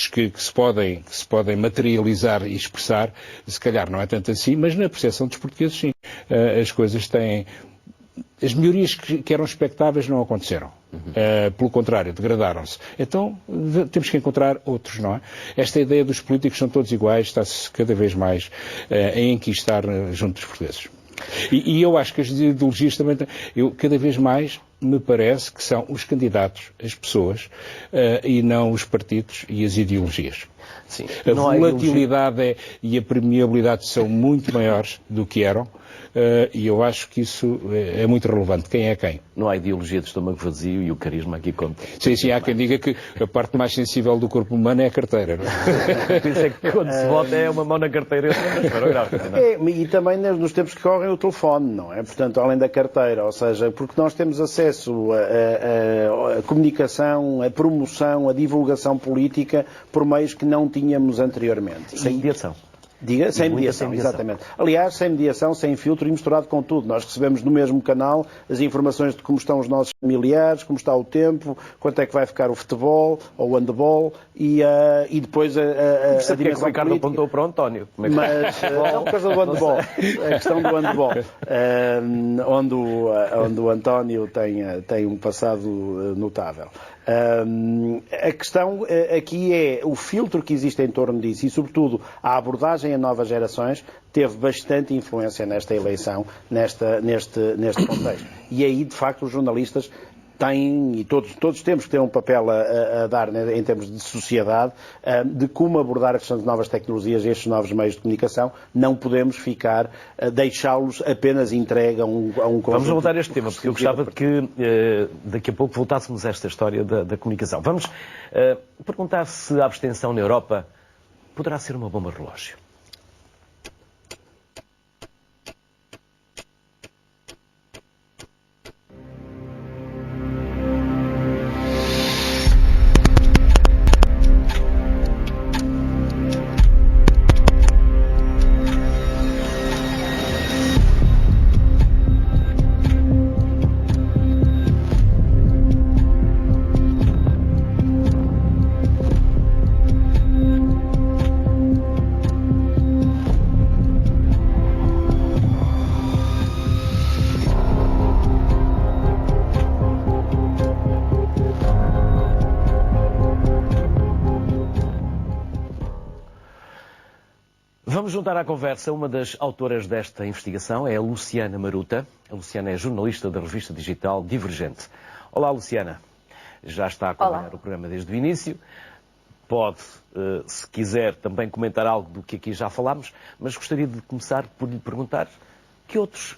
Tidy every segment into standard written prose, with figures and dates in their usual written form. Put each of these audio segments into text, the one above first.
que se podem materializar e expressar, se calhar não é tanto assim, mas na percepção dos portugueses, sim. As coisas têm... As melhorias que eram expectáveis não aconteceram. Pelo contrário, degradaram-se. Então, temos que encontrar outros, não é? Esta ideia dos políticos são todos iguais está-se cada vez mais a enquistar junto dos portugueses. E eu acho que as ideologias também... cada vez mais me parece que são os candidatos, as pessoas, e não os partidos e as ideologias. Sim, a volatilidade e a permeabilidade são muito maiores do que eram, e eu acho que isso é muito relevante. Quem é quem? Não há ideologia de estômago vazio e o carisma aqui conta. Sim, há quem diga que a parte mais sensível do corpo humano é a carteira. Não é? Por isso é que quando se vota é uma mão na carteira e também nos tempos que correm o telefone, não é? Portanto, além da carteira, ou seja, porque nós temos acesso a comunicação, a promoção, a divulgação política por meios que não tínhamos anteriormente. Sem mediação. Diga, sem mediação, exatamente. Aliás, sem mediação, sem filtro e misturado com tudo. Nós recebemos no mesmo canal as informações de como estão os nossos familiares, como está o tempo, quanto é que vai ficar o futebol ou o handball e depois a dimensão que é que o Ricardo apontou para o António. Mas não por causa do handball, a questão do handball, onde o António tem um passado notável. A questão aqui é o filtro que existe em torno disso e, sobretudo, a abordagem a novas gerações teve bastante influência nesta eleição, neste contexto. E aí, de facto, os jornalistas têm, e todos temos que ter um papel a dar, né, em termos de sociedade, de como abordar a questão de novas tecnologias e estes novos meios de comunicação. Não podemos deixá-los apenas entregue a um conjunto. Vamos voltar a este tema, porque eu gostava que daqui a pouco voltássemos a esta história da comunicação. Vamos perguntar se a abstenção na Europa poderá ser uma bomba relógio. Vamos juntar à conversa uma das autoras desta investigação, é a Luciana Maruta. A Luciana é jornalista da revista digital Divergente. Olá, Luciana. Já está a acompanhar o programa desde o início. Pode, se quiser, também comentar algo do que aqui já falámos, mas gostaria de começar por lhe perguntar que outras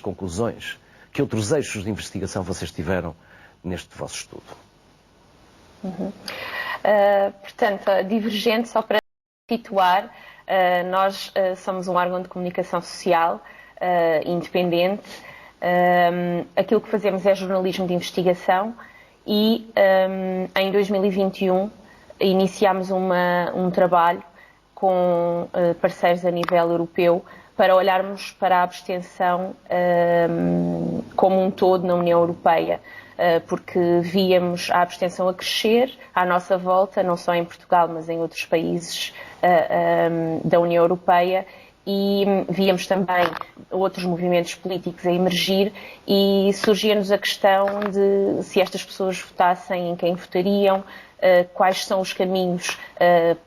conclusões, que outros eixos de investigação vocês tiveram neste vosso estudo? Portanto, a Divergente, só para situar, nós somos um órgão de comunicação social independente. Aquilo que fazemos é jornalismo de investigação e em 2021 iniciámos um trabalho com parceiros a nível europeu para olharmos para a abstenção como um todo na União Europeia, porque víamos a abstenção a crescer à nossa volta, não só em Portugal, mas em outros países da União Europeia, e víamos também outros movimentos políticos a emergir e surgia-nos a questão de se estas pessoas votassem, em quem votariam, quais são os caminhos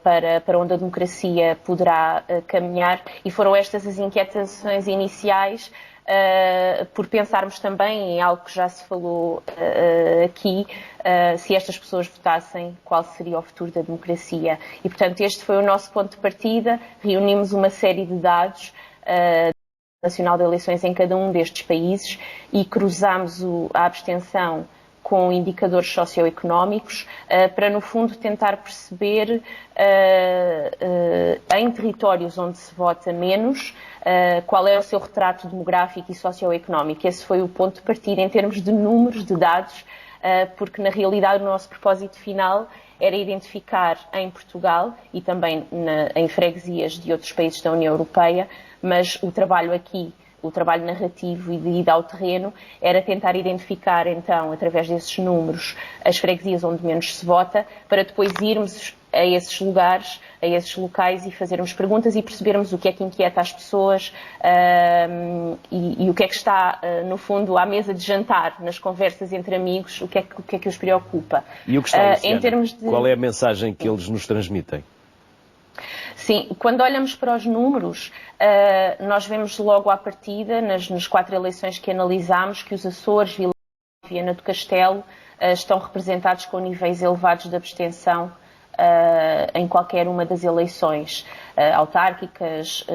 para onde a democracia poderá caminhar, e foram estas as inquietações iniciais, por pensarmos também em algo que já se falou aqui, se estas pessoas votassem, qual seria o futuro da democracia. E, portanto, este foi o nosso ponto de partida. Reunimos uma série de dados nacional de eleições em cada um destes países e cruzámos a abstenção com indicadores socioeconómicos para, no fundo, tentar perceber em territórios onde se vota menos qual é o seu retrato demográfico e socioeconómico. Esse foi o ponto de partida em termos de números, de dados, porque, na realidade, o nosso propósito final era identificar em Portugal e também em freguesias de outros países da União Europeia, mas o trabalho aqui o trabalho narrativo e de ida ao terreno era tentar identificar, então, através desses números, as freguesias onde menos se vota, para depois irmos a esses lugares, a esses locais e fazermos perguntas e percebermos o que é que inquieta as pessoas e o que é que está, no fundo, à mesa de jantar, nas conversas entre amigos, o que é que os preocupa. E o que está, Luciana, em termos de... qual é a mensagem que eles nos transmitem? Sim, quando olhamos para os números, nós vemos logo à partida, nas 4 eleições que analisámos, que os Açores, Vila e Viana do Castelo estão representados com níveis elevados de abstenção em qualquer uma das eleições autárquicas,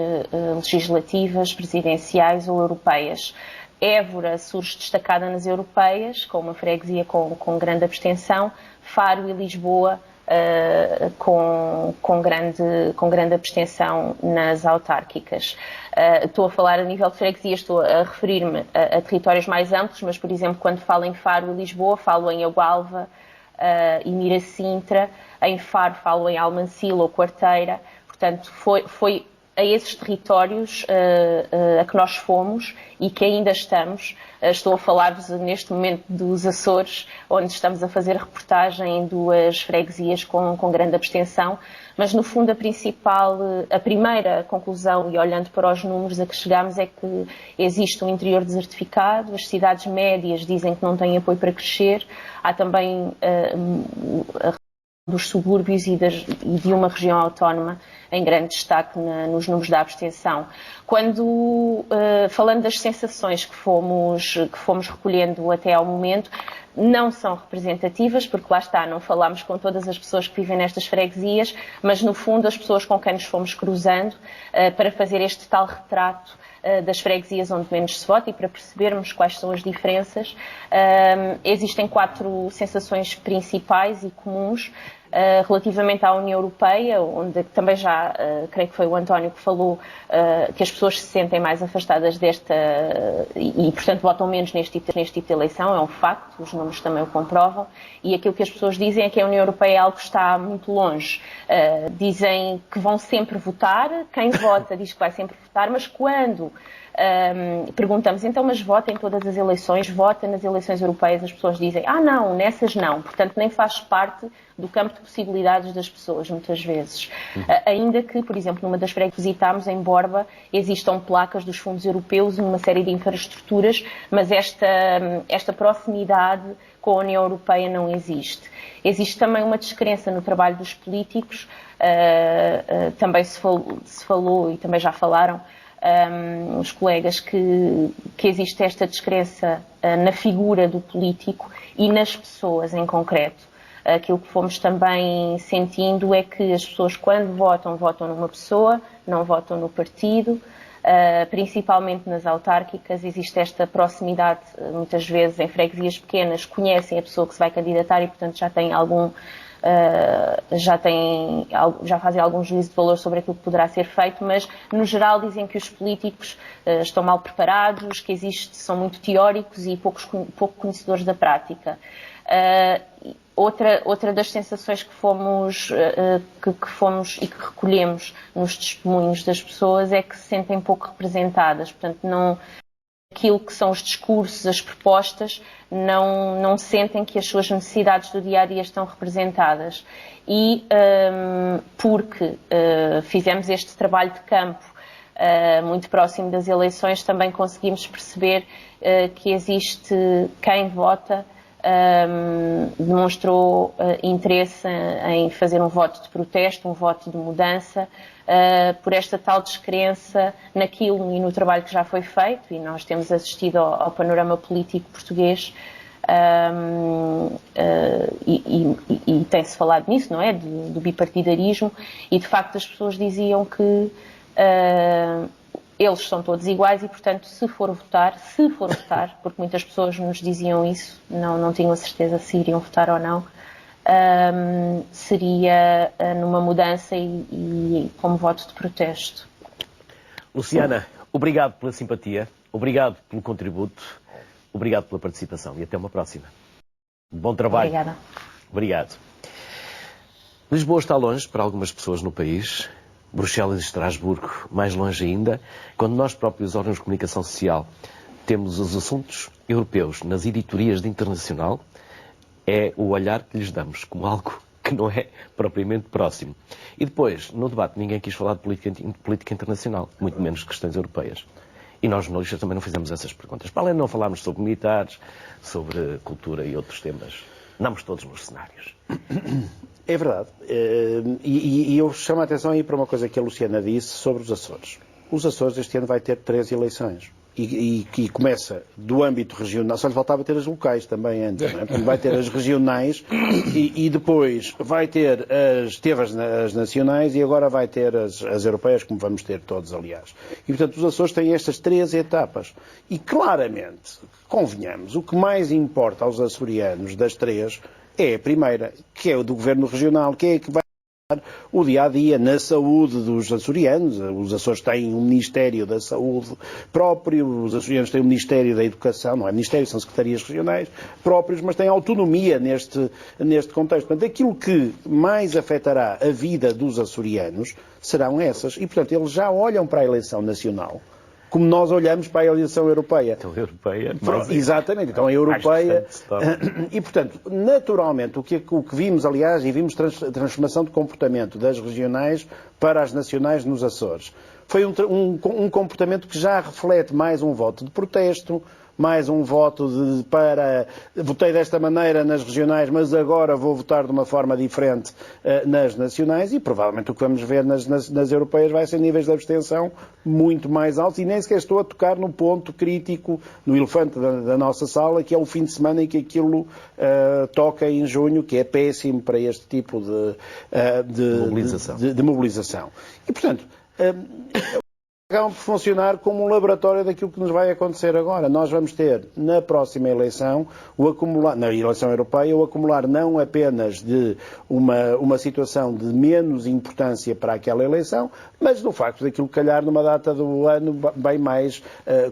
legislativas, presidenciais ou europeias. Évora surge destacada nas europeias, com uma freguesia com grande abstenção, Faro e Lisboa com grande abstenção nas autárquicas. Estou a falar a nível de freguesias, estou a referir-me a territórios mais amplos, mas, por exemplo, quando falo em Faro e Lisboa, falo em Agualva e Miracintra, em Faro falo em Almancil ou Quarteira, portanto foi a esses territórios a que nós fomos e que ainda estamos. Estou a falar-vos neste momento dos Açores, onde estamos a fazer reportagem em 2 freguesias com grande abstenção, mas no fundo a primeira conclusão, e olhando para os números a que chegamos, é que existe um interior desertificado, as cidades médias dizem que não têm apoio para crescer, há também dos subúrbios e de uma região autónoma em grande destaque nos números da abstenção. Quando, falando das sensações que fomos recolhendo até ao momento, não são representativas, porque lá está, não falámos com todas as pessoas que vivem nestas freguesias, mas no fundo as pessoas com quem nos fomos cruzando para fazer este tal retrato das freguesias onde menos se vota e para percebermos quais são as diferenças. Existem 4 sensações principais e comuns. Relativamente à União Europeia, onde também já, creio que foi o António que falou, que as pessoas se sentem mais afastadas desta e portanto, votam menos neste tipo de eleição, é um facto, os números também o comprovam, e aquilo que as pessoas dizem é que a União Europeia é algo que está muito longe. Dizem que vão sempre votar, quem vota diz que vai sempre votar, mas quando perguntamos, então, mas vota em todas as eleições, vota nas eleições europeias, as pessoas dizem, não, nessas não, portanto nem faz parte do campo de possibilidades das pessoas, muitas vezes. Ainda que, por exemplo, numa das freguesias que visitámos, em Borba, existam placas dos fundos europeus numa série de infraestruturas, mas esta proximidade com a União Europeia não existe. Existe também uma descrença no trabalho dos políticos, também se falou e também já falaram, os colegas, que existe esta descrença na figura do político e nas pessoas em concreto. Aquilo que fomos também sentindo é que as pessoas, quando votam, votam numa pessoa, não votam no partido. Principalmente nas autárquicas, existe esta proximidade, muitas vezes em freguesias pequenas, conhecem a pessoa que se vai candidatar e, portanto, já fazem algum juízo de valor sobre aquilo que poderá ser feito, mas no geral dizem que os políticos estão mal preparados, que são muito teóricos e pouco conhecedores da prática. Outra das sensações que fomos e que recolhemos nos testemunhos das pessoas é que se sentem pouco representadas, portanto aquilo que são os discursos, as propostas, não sentem que as suas necessidades do dia-a-dia estão representadas. E porque fizemos este trabalho de campo muito próximo das eleições, também conseguimos perceber que existe quem vota, demonstrou interesse em fazer um voto de protesto, um voto de mudança, por esta tal descrença naquilo e no trabalho que já foi feito, e nós temos assistido ao panorama político português, e tem-se falado nisso, não é? Do bipartidarismo, e de facto as pessoas diziam que eles são todos iguais e, portanto, se for votar, porque muitas pessoas nos diziam isso, não tinham a certeza se iriam votar ou não, seria numa mudança e como voto de protesto. Luciana, obrigado pela simpatia, obrigado pelo contributo, obrigado pela participação e até uma próxima. Bom trabalho. Obrigada. Obrigado. Lisboa está longe para algumas pessoas no país, Bruxelas e Estrasburgo, mais longe ainda, quando nós próprios, órgãos de comunicação social, temos os assuntos europeus nas editorias de internacional, é o olhar que lhes damos como algo que não é propriamente próximo. E depois, no debate, ninguém quis falar de política internacional, muito menos de questões europeias. E nós, jornalistas, também não fizemos essas perguntas. Para além de não falarmos sobre militares, sobre cultura e outros temas, andamos todos nos cenários. É verdade. E eu chamo a atenção aí para uma coisa que a Luciana disse sobre os Açores. Os Açores este ano vai ter 3 eleições. E começa do âmbito regional, só lhe faltava ter as locais também antes, não é? Vai ter as regionais e depois vai ter teve as nacionais e agora vai ter as europeias, como vamos ter todos, aliás. E, portanto, os Açores têm estas 3 etapas. E, claramente, convenhamos, o que mais importa aos açorianos das 3 é a primeira, que é o do governo regional, que é que vai o dia-a-dia na saúde dos açorianos. Os Açores têm um Ministério da Saúde próprio, os açorianos têm um Ministério da Educação, não é Ministério, são secretarias regionais próprios, mas têm autonomia neste contexto. Portanto, aquilo que mais afetará a vida dos açorianos serão essas. E, portanto, eles já olham para a eleição nacional como nós olhamos para a eleição europeia. Então, a europeia... Exatamente, então a europeia... E, portanto, naturalmente, o que vimos, aliás, e vimos transformação de comportamento das regionais para as nacionais nos Açores, foi um comportamento que já reflete mais um voto de protesto, mais um voto votei desta maneira nas regionais, mas agora vou votar de uma forma diferente nas nacionais e provavelmente o que vamos ver nas europeias vai ser níveis de abstenção muito mais altos e nem sequer estou a tocar no ponto crítico, no elefante da nossa sala, que é o fim de semana em que aquilo toca em junho, que é péssimo para este tipo de mobilização. E, portanto... acabam por funcionar como um laboratório daquilo que nos vai acontecer agora. Nós vamos ter, na próxima eleição, na eleição europeia, o acumular não apenas de uma situação de menos importância para aquela eleição, mas do facto daquilo calhar numa data do ano bem mais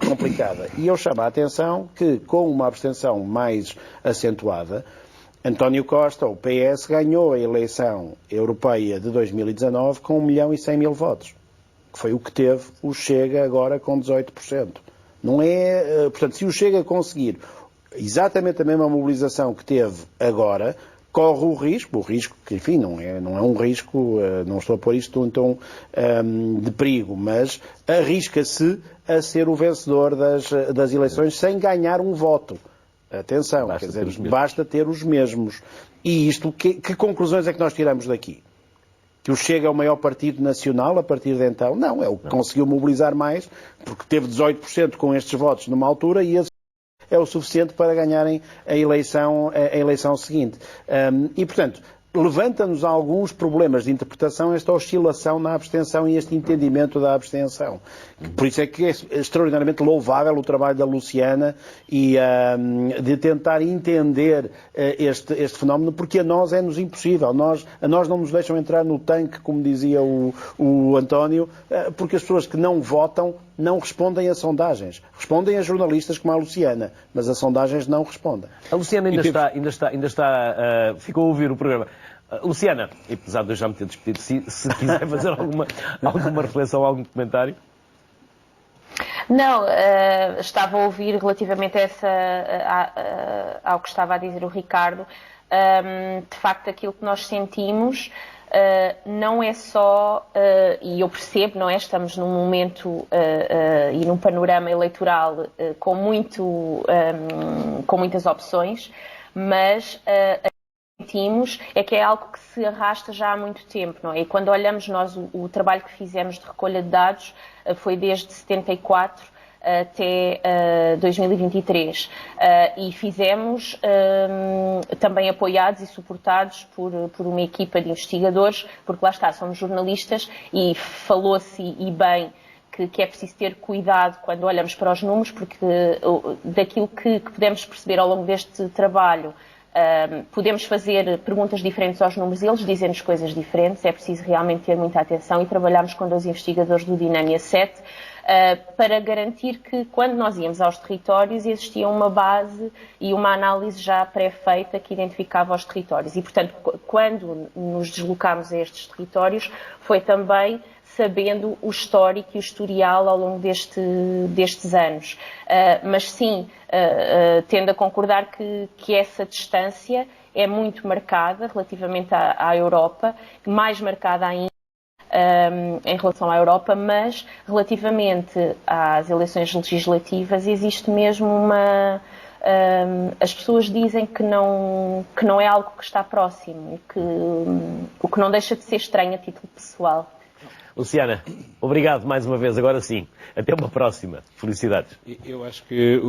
complicada. E eu chamo a atenção que, com uma abstenção mais acentuada, António Costa, o PS, ganhou a eleição europeia de 2019 com 1.100.000 votos. Foi o que teve o Chega agora com 18%. Não é, portanto, se o Chega conseguir exatamente a mesma mobilização que teve agora, corre o risco que, enfim, não é um risco, não estou a pôr isto em tom de perigo, mas arrisca-se a ser o vencedor das eleições sem ganhar um voto. Atenção, basta ter os mesmos. E isto, que conclusões é que nós tiramos daqui? Que o Chega é o maior partido nacional a partir de então? Não, é o que conseguiu mobilizar mais, porque teve 18% com estes votos numa altura e esse é o suficiente para ganharem a eleição seguinte. E, portanto, levanta-nos alguns problemas de interpretação esta oscilação na abstenção e este entendimento da abstenção. Por isso é que é extraordinariamente louvável o trabalho da Luciana e de tentar entender este fenómeno, porque a nós é-nos impossível. A nós não nos deixam entrar no tanque, como dizia o António, porque as pessoas que não votam não respondem a sondagens. Respondem a jornalistas como a Luciana, mas as sondagens não respondem. A Luciana ainda está ficou a ouvir o programa. Luciana, e apesar de eu já me ter despedido, se quiser fazer alguma reflexão, algum comentário. Não, estava a ouvir relativamente ao que estava a dizer o Ricardo. De facto, aquilo que nós sentimos não é só, e eu percebo, não é? Estamos num momento e num panorama eleitoral com muitas opções, mas sentimos é que é algo que se arrasta já há muito tempo, não é? E quando olhamos nós o trabalho que fizemos de recolha de dados foi desde 74 até 2023 e fizemos também apoiados e suportados por uma equipa de investigadores, porque lá está, somos jornalistas e falou-se e bem que é preciso ter cuidado quando olhamos para os números, porque daquilo que podemos perceber ao longo deste trabalho, podemos fazer perguntas diferentes aos números e eles dizem-nos coisas diferentes, é preciso realmente ter muita atenção e trabalhamos com 2 investigadores do Dinâmia 7 para garantir que quando nós íamos aos territórios existia uma base e uma análise já pré-feita que identificava os territórios. E, portanto, quando nos deslocámos a estes territórios, foi também sabendo o histórico e o historial ao longo destes anos. Mas sim, tendo a concordar que essa distância é muito marcada relativamente à Europa, mais marcada ainda em relação à Europa, mas relativamente às eleições legislativas existe mesmo uma... as pessoas dizem que não é algo que está próximo, o que não deixa de ser estranho a título pessoal. Luciana, obrigado mais uma vez, agora sim. Até uma próxima. Felicidades. Eu acho que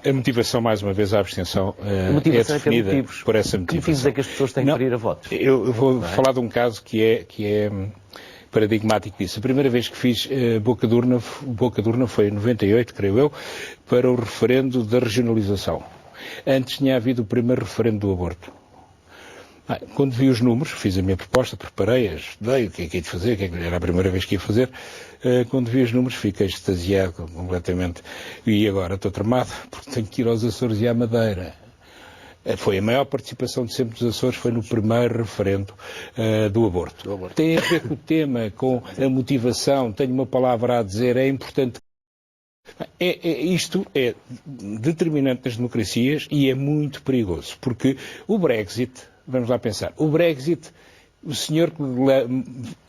a motivação, mais uma vez, à abstenção é definida por essa motivação. Que motivos é que as pessoas têm para ir a votos? Eu vou falar de um caso que é paradigmático disso. A primeira vez que fiz boca de urna foi em 98, creio eu, para o referendo da regionalização. Antes tinha havido o primeiro referendo do aborto. Quando vi os números, fiz a minha proposta, preparei-a, estudei o que é que ia de fazer, era a primeira vez que ia fazer. Quando vi os números, fiquei extasiado completamente. E agora estou tramado, porque tenho que ir aos Açores e à Madeira. Foi a maior participação de sempre dos Açores, foi no primeiro referendo do aborto. Tem a ver com o tema, com a motivação, tenho uma palavra a dizer, é importante. Isto é determinante das democracias e é muito perigoso, porque o Brexit, vamos lá pensar, o Brexit, o senhor que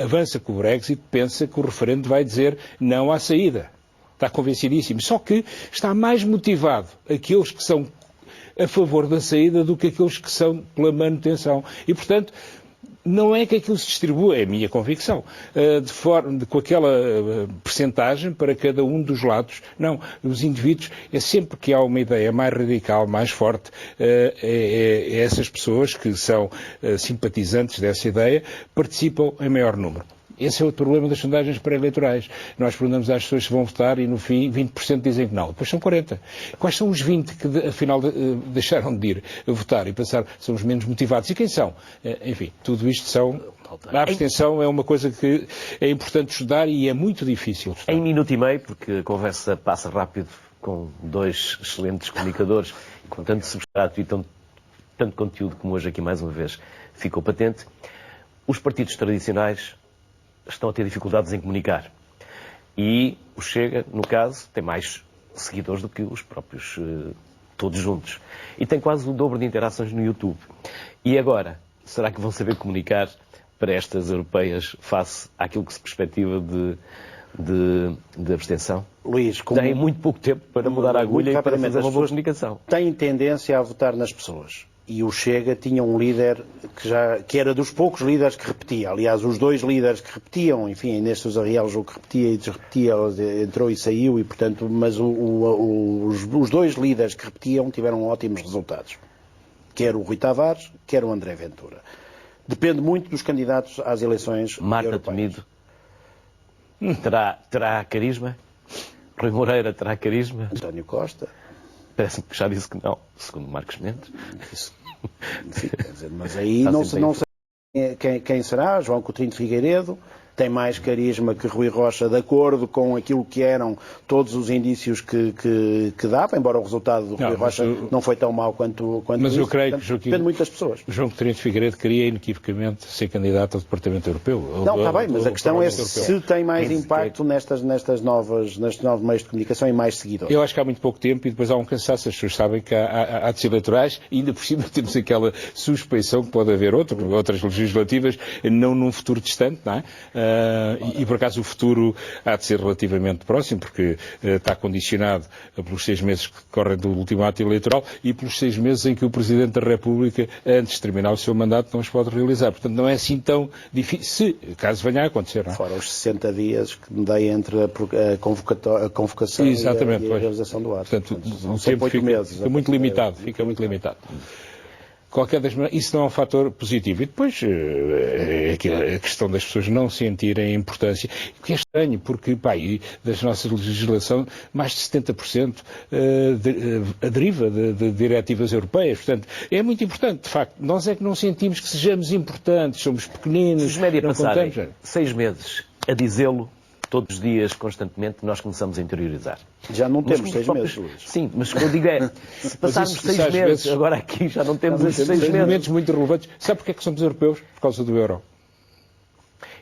avança com o Brexit pensa que o referendo vai dizer não à saída. Está convencidíssimo. Só que está mais motivado aqueles que são a favor da saída do que aqueles que são pela manutenção. E, portanto, não é que aquilo se distribua, é a minha convicção, com aquela percentagem para cada um dos lados. Não, os indivíduos, é sempre que há uma ideia mais radical, mais forte, essas pessoas que são simpatizantes dessa ideia participam em maior número. Esse é o problema das sondagens pré-eleitorais. Nós perguntamos às pessoas se vão votar e, no fim, 20% dizem que não. Depois são 40%. Quais são os 20% que, afinal, deixaram de ir a votar e passar? São os menos motivados. E quem são? Enfim, tudo isto são... A abstenção é uma coisa que é importante estudar e é muito difícil estudar. Em minuto e meio, porque a conversa passa rápido com dois excelentes comunicadores, com tanto substrato e tanto conteúdo como hoje aqui mais uma vez ficou patente, os partidos tradicionais estão a ter dificuldades em comunicar. E o Chega, no caso, tem mais seguidores do que os próprios todos juntos. E tem quase o dobro de interações no YouTube. E agora, será que vão saber comunicar para estas europeias face àquilo que se perspectiva de abstenção? Luís, tem muito pouco tempo para mudar a agulha e para fazer uma boa comunicação. Tem tendência a votar nas pessoas. E o Chega tinha um líder que era dos poucos líderes que repetia. Aliás, os dois líderes que repetiam, enfim, Inês Sousa Real julgo que repetia e desrepetia, entrou e saiu, e portanto, mas os dois líderes que repetiam tiveram ótimos resultados. Quer o Rui Tavares, quer o André Ventura. Depende muito dos candidatos às eleições Marta Temido terá carisma? Rui Moreira terá carisma? António Costa? Parece-me que já disse que não, segundo Marcos Mendes. Sim, quer dizer, mas aí não sei quem será. João Coutinho de Figueiredo tem mais carisma que Rui Rocha, de acordo com aquilo que eram todos os indícios que dava, embora o resultado do Rui Rocha não foi tão mau quanto mas isso. Eu creio portanto, que depende muito das pessoas. O João Coutinho de Figueiredo queria inequivocamente ser candidato ao Departamento Europeu. Não, está bem, mas a questão é se tem mais impacto nestes novos meios de comunicação e mais seguidores. Eu acho que há muito pouco tempo e depois há um cansaço. As pessoas sabem que há atos eleitorais e ainda por cima temos aquela suspeição que pode haver outras legislativas, não num futuro distante, não é? E por acaso o futuro há de ser relativamente próximo, porque está condicionado pelos 6 meses que correm do último ato eleitoral e pelos 6 meses em que o Presidente da República, antes de terminar o seu mandato, não os pode realizar. Portanto, não é assim tão difícil, caso venha a acontecer. Não é? Fora os 60 dias que me dei entre a convocação Exatamente, e a realização do ato. Portanto, o tempo fica muito limitado. Qualquer das maneiras, isso não é um fator positivo. E depois, a questão das pessoas não sentirem a importância, o que é estranho, porque, das nossas legislação, mais de 70% deriva de diretivas europeias. Portanto, é muito importante, de facto. Nós é que não sentimos que sejamos importantes, somos pequeninos. Se os média passarem 6 meses a dizê-lo, todos os dias, constantemente, nós começamos a interiorizar. Já não temos 6 meses, Luís. Sim, mas o que eu digo é, se passarmos 6 meses, vezes, agora aqui já não temos esses 6 meses. Momentos muito relevantes. Sabe porque é que somos europeus? Por causa do euro.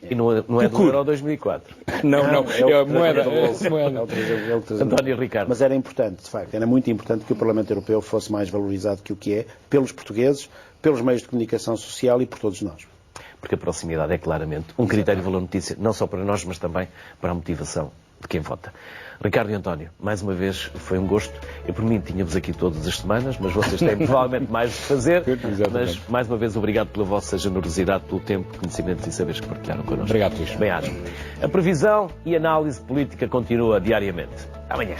E não é do Euro 2004. Não, é a moeda. António Ricardo. Mas era importante, de facto, era muito importante que o Parlamento Europeu fosse mais valorizado que o que é, pelos portugueses, pelos meios de comunicação social e por todos nós. Porque a proximidade é claramente um critério de valor-notícia, não só para nós, mas também para a motivação de quem vota. Ricardo e António, mais uma vez foi um gosto. Eu, por mim, tinha-vos aqui todas as semanas, mas vocês têm provavelmente mais de fazer. Mas, mais uma vez, obrigado pela vossa generosidade, pelo tempo, conhecimentos e saberes que partilharam connosco. Obrigado, Luís. Bem-aja. A previsão e análise política continua diariamente. Amanhã.